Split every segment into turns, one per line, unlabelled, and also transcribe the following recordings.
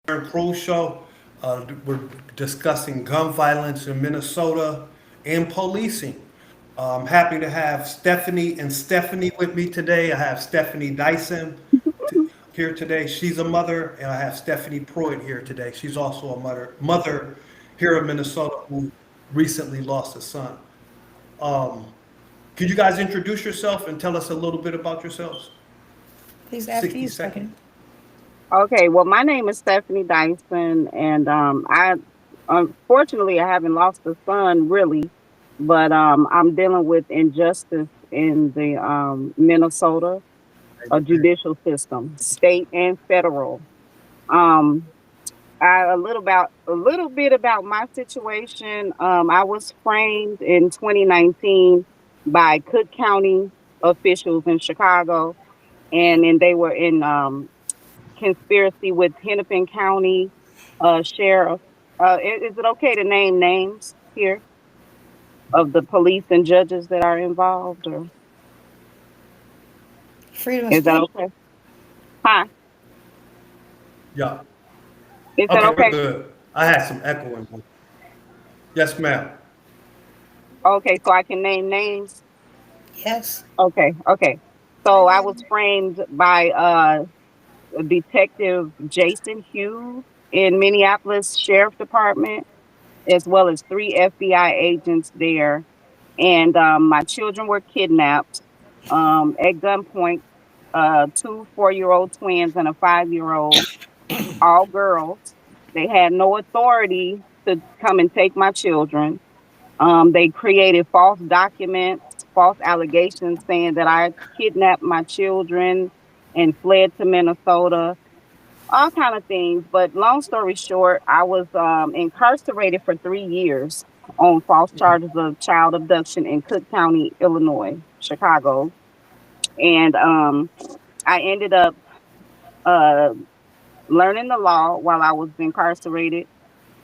Trahern Crews Show. We're discussing gun violence in Minnesota and policing. I'm happy to have Stephanie with me today. I have Stephanie Dyson here today. She's a mother, and I have Stephanie Pruitt here today. She's also a mother here in Minnesota who recently lost a son. Um, could you guys introduce yourself and tell us a little bit about yourselves?
Please, after
60
you,
seconds.
Stephanie.
Okay, well, my name is Stephanie Dyson, and I unfortunately I haven't lost a son really, but I'm dealing with injustice in the Minnesota judicial system, state and federal. Um, a little bit about my situation. I was framed in 2019 by Cook County officials in Chicago, and then they were in conspiracy with Hennepin County sheriff. Is it okay to name names here of the police and judges that are involved, or
Freedom of
is that
speech.
okay? Hi,
Yeah.
is that
Okay, we're
okay?
good. I had some echoing. Yes, ma'am.
Okay, so I can name names.
Yes.
Okay, okay. So I was framed by Detective Jason Hughes in Minneapolis Sheriff Department, as well as three FBI agents there. And my children were kidnapped at gunpoint. Two 4-year-old twins and a 5-year-old, all girls. They had no authority to come and take my children. They created false documents, false allegations saying that I kidnapped my children and fled to Minnesota, all kind of things. But long story short, I was incarcerated for 3 years on false charges of child abduction in Cook County, Illinois, Chicago. And I ended up uh, learning the law while I was incarcerated.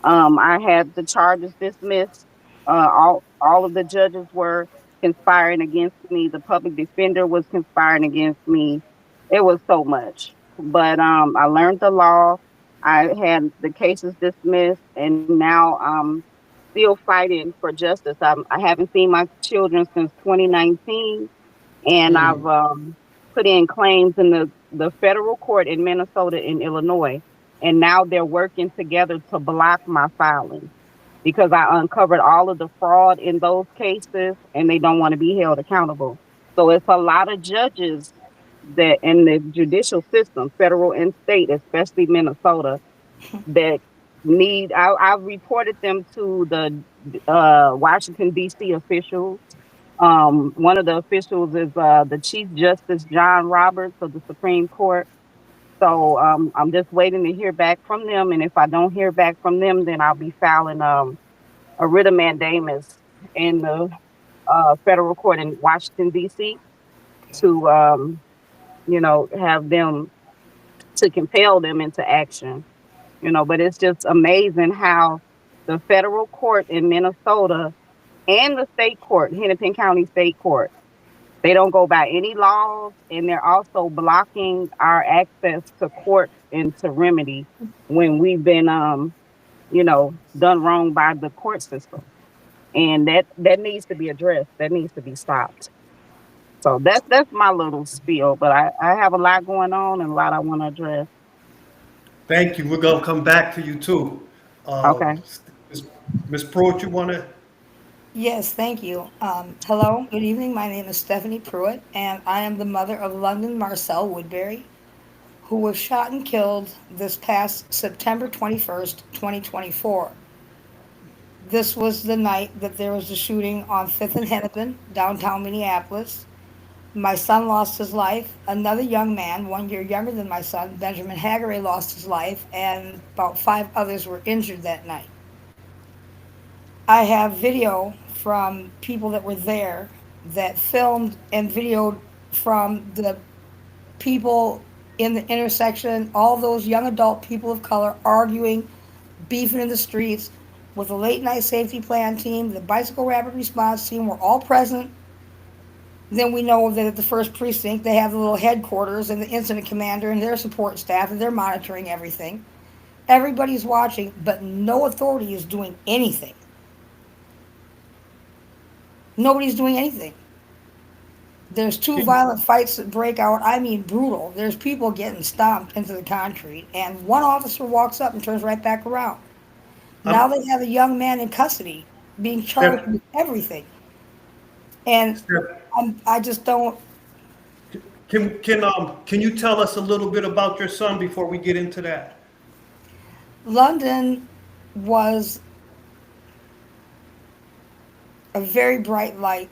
I had the charges dismissed. All of the judges were conspiring against me. The public defender was conspiring against me. It was so much, but I learned the law. I had the cases dismissed, and now I'm still fighting for justice. I haven't seen my children since 2019, and I've put in claims in the federal court in Minnesota and Illinois, and now they're working together to block my filing because I uncovered all of the fraud in those cases, and they don't want to be held accountable. So it's a lot of judges that in the judicial system, federal and state, especially Minnesota, that need. I've reported them to the Washington D.C. officials. One of the officials is the Chief Justice John Roberts of the Supreme Court. So I'm just waiting to hear back from them, and if I don't hear back from them, then I'll be filing a writ of mandamus in the federal court in Washington D.C. to have them to compel them into action. But it's just amazing how the federal court in Minnesota and the state court, Hennepin County State Court, they don't go by any laws, and they're also blocking our access to court and to remedy when we've been, done wrong by the court system. And that needs to be addressed. That needs to be stopped. So that's my little spiel. But I have a lot going on and a lot I want to address.
Thank you. We're gonna come back to you too.
Okay.
Ms. Ms. Pruitt, you wanna?
Yes, thank you. Hello, good evening. My name is Stephanie Pruitt, and I am the mother of London Marcel Woodbury, who was shot and killed this past September 21st, 2024. This was the night that there was a shooting on 5th and Hennepin, downtown Minneapolis. My son lost his life. Another young man, 1 year younger than my son, Benjamin Haggerty, lost his life, and about five others were injured that night. I have video from people that were there that filmed and videoed from the people in the intersection, all those young adult people of color arguing, beefing in the streets with the late night safety plan team, the bicycle rapid response team were all present. Then we know that at the first precinct they have the little headquarters and the incident commander and their support staff and they're monitoring everything. Everybody's watching, but no authority is doing anything. Nobody's doing anything. There's two
Can,
violent fights that break out. I mean, brutal. There's people getting stomped into the concrete, and one officer walks up and turns right back around. Now
I'm,
they have a young man in custody being charged
Steph,
with everything. And
Steph,
I just don't.
can you tell us a little bit about your son before we get into that?
London was a very bright light.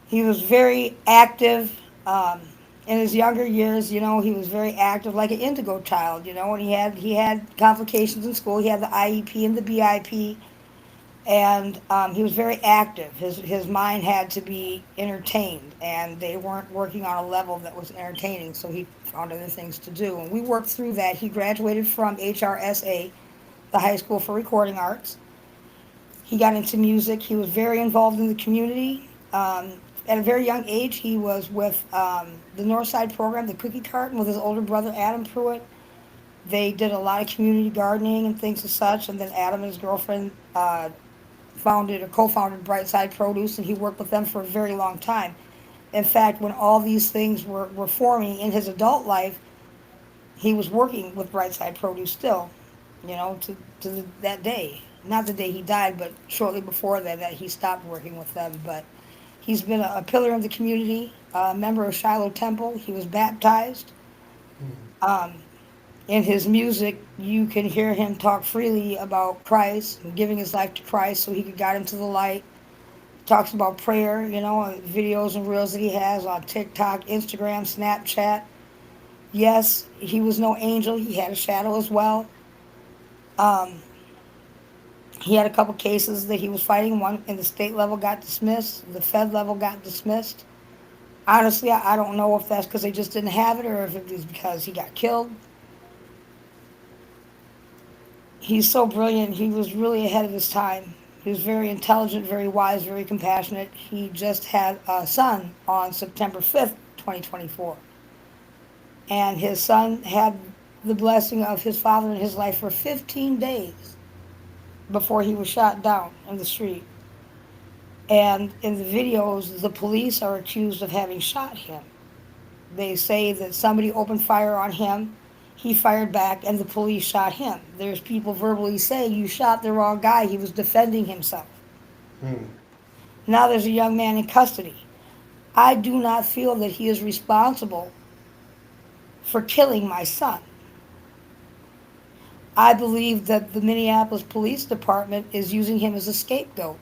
He was very active. In his younger years, he was very active, like an indigo child, and he had complications in school. He had the IEP and the BIP, and he was very active. His mind had to be entertained, and they weren't working on a level that was entertaining, so he found other things to do. And we worked through that. He graduated from HRSA, the High School for Recording Arts. He got into music. He was very involved in the community. At a very young age, he was with the Northside program, the Cookie Carton, with his older brother Adam Pruitt. They did a lot of community gardening and things as such. And then Adam and his girlfriend founded or co-founded Brightside Produce, and he worked with them for a very long time. In fact, when all these things were forming in his adult life, he was working with Brightside Produce still, that day. Not the day he died, but shortly before that he stopped working with them. But he's been a pillar in the community, a member of Shiloh Temple. He was baptized. Um, in his music, you can hear him talk freely about Christ and giving his life to Christ so he could guide him to the light. Talks about prayer, videos and reels that he has on TikTok, Instagram, Snapchat. Yes, he was no angel. He had a shadow as well. Um, he had a couple cases that he was fighting. One in the state level got dismissed. The Fed level got dismissed. Honestly, I don't know if that's because they just didn't have it or if it was because he got killed. He's so brilliant. He was really ahead of his time. He was very intelligent, very wise, very compassionate. He just had a son on September 5th, 2024. And his son had the blessing of his father in his life for 15 days before he was shot down in the street. And in the videos, the police are accused of having shot him. They say that somebody opened fire on him, he fired back, and the police shot him. There's people verbally saying, "You shot the wrong guy, he was defending himself."
Hmm.
Now there's a young man in custody. I do not feel that he is responsible for killing my son. I believe that the Minneapolis Police Department is using him as a scapegoat.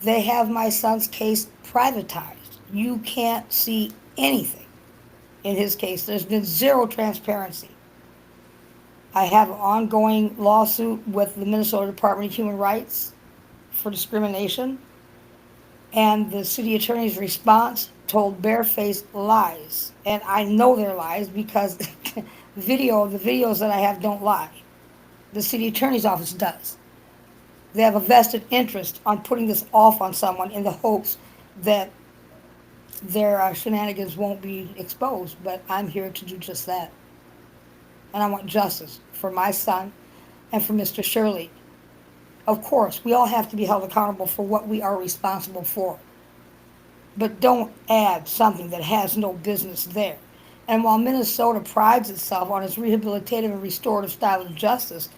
They have my son's case privatized. You can't see anything in his case. There's been zero transparency. I have an ongoing lawsuit with the Minnesota Department of Human Rights for discrimination, and the city attorney's response told barefaced lies. And I know they're lies because the videos that I have don't lie. The city attorney's office does. They have a vested interest on putting this off on someone in the hopes that their shenanigans won't be exposed. But I'm here to do just that. And I want justice for my son and for Mr. Shirley. Of course, we all have to be held accountable for what we are responsible for. But don't add something that has no business there. And while Minnesota prides itself on its rehabilitative and restorative style of justice,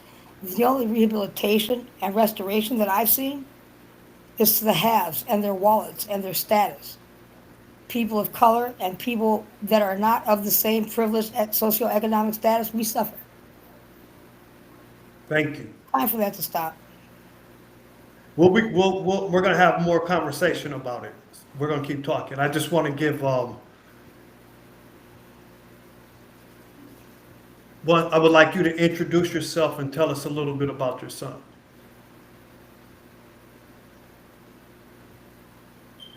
the only rehabilitation and restoration that I've seen is to the haves and their wallets and their status. People of color and people that are not of the same privileged socioeconomic status, we suffer.
Thank you.
Time for that to stop.
We're going to have more conversation about it. We're going to keep talking. I just want to give, I would like you to introduce yourself and tell us a little bit about your son.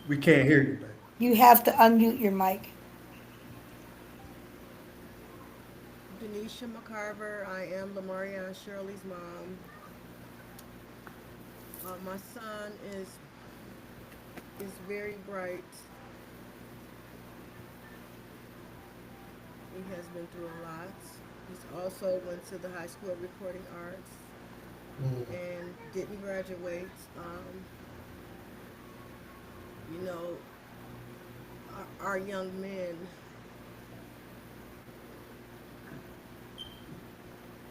We can't hear you, babe.
You have to unmute your mic.
Denisha McCarver. I am Lamaria and Shirley's mom. My son is very bright. He has been through a lot. He's also went to the High School of Recording Arts and didn't graduate. You know, our young men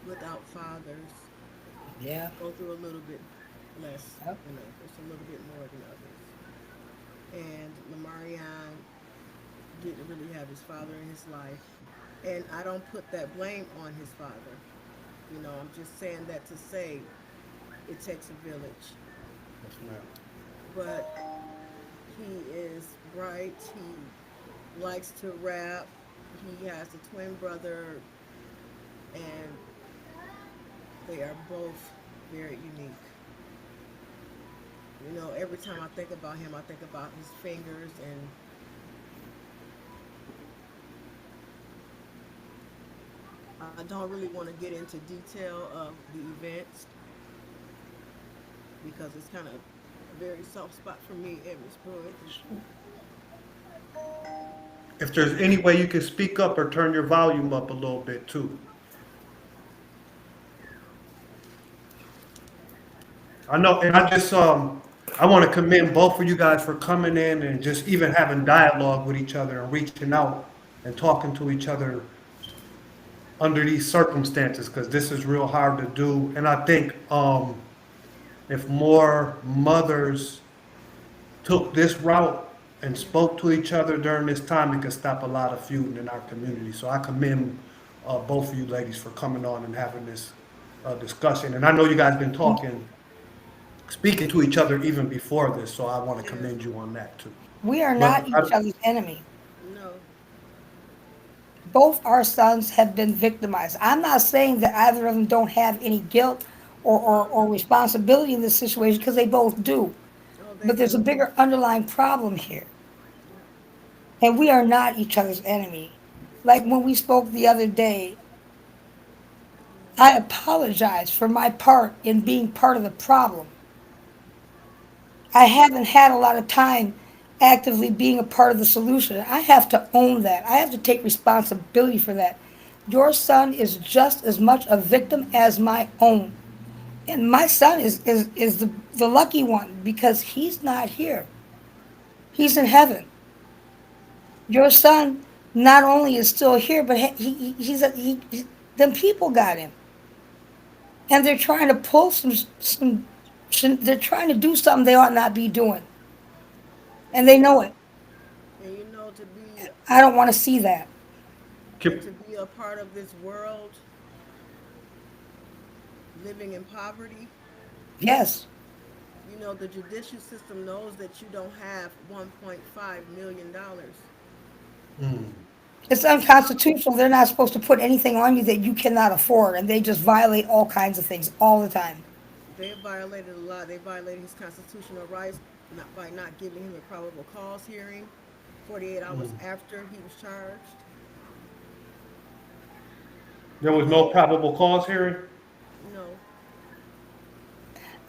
without fathers
Yeah.
go through a little bit less
Yep.
than others, a little bit more than others. And Lamarion didn't really have his father in his life. And I don't put that blame on his father. You know, I'm just saying that to say it takes a village.
Yes, ma'am.
But he is bright. He likes to rap. He has a twin brother, and they are both very unique. You know, every time I think about him, I think about his fingers, and I don't really want to get into detail of the events because it's kind of a very soft spot for me and Miss Pruitt.
If there's any way you can speak up or turn your volume up a little bit too. I know, and I want to commend both of you guys for coming in and just even having dialogue with each other and reaching out and talking to each other under these circumstances, because this is real hard to do. And I think if more mothers took this route and spoke to each other during this time, it could stop a lot of feuding in our community. So I commend both of you ladies for coming on and having this discussion. And I know you guys been talking, speaking to each other even before this, so I want to
Yes,
commend you on that too.
We are
But
not each other's enemy.
no,
Both our sons have been victimized. I'm not saying that either of them don't have any guilt or responsibility in this situation because they both do.
oh, they
But there's a
do.
bigger underlying problem here.
Yeah.
And we are not each other's enemy. Like when we spoke the other day, I apologize for my part in being part of the problem. I haven't had a lot of time actively being a part of the solution. I have to own that. I have to take responsibility for that. Your son is just as much a victim as my own. And my son is the lucky one because he's not here. He's in heaven. Your son not only is still here, but them people got him. And they're trying to pull they're trying to do something they ought not be doing. And they know it.
And you know, to be
I don't want to see that.
and
Keep-
to be a part of this world living in poverty,
Yes.
you know, the judicial system knows that you don't have $1.5 million.
It's unconstitutional. They're not supposed to put anything on you that you cannot afford, and they just violate all kinds of things all the time.
They violated a lot. They violated his constitutional rights not by not giving him a probable cause hearing 48 hours after he was charged.
There was no probable cause hearing?
No,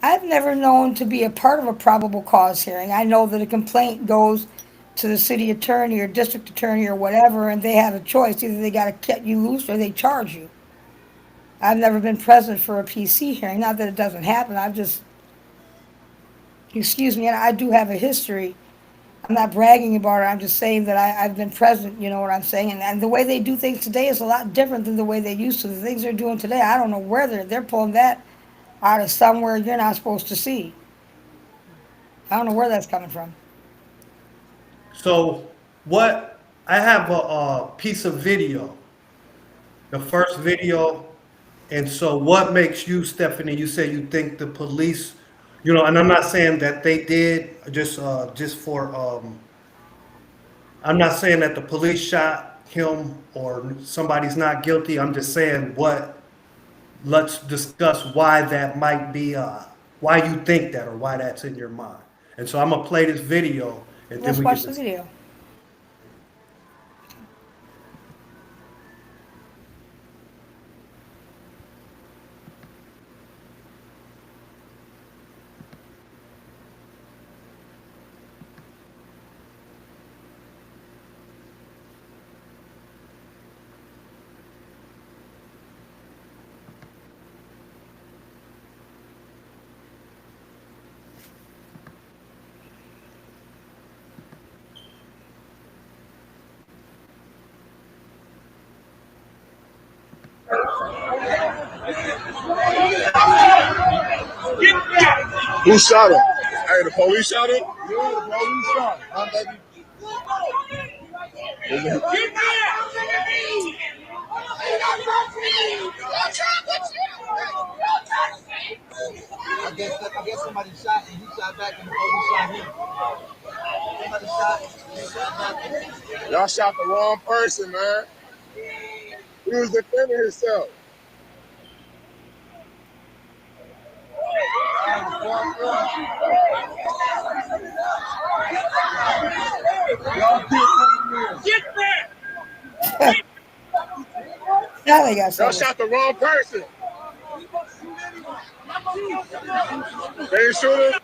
I've never known to be a part of a probable cause hearing. I know that a complaint goes to the city attorney or district attorney or whatever, and they have a choice. Either they got to cut you loose or they charge you. I've never been present for a PC hearing. Not that it doesn't happen. I've just, excuse me, and I do have a history. I'm not bragging about it. I'm just saying that I've been present. You know what I'm saying? And the way they do things today is a lot different than the way they used to. The things they're doing today, I don't know where they're pulling that out of somewhere you're not supposed to see. I don't know where that's coming from.
So what, I have a piece of video, the first video. And so what makes you, Stephanie, you say you think the police, and I'm not saying that they did, just for, I'm not saying that the police shot him or somebody's not guilty. I'm just saying let's discuss why that might be, why you think that or why that's in your mind. And so I'm gonna play this video and then
Let's
we can
watch the
discuss.
video.
Who shot him? Hey, the police shot him? Yeah, the police shot him.
I guess somebody shot and he shot back and the police shot him. Somebody shot and he shot back.
Y'all shot the wrong person, man. He was defending himself.
Get back!
Now they got
Y'all
someone.
shot the wrong person. They didn't shoot him?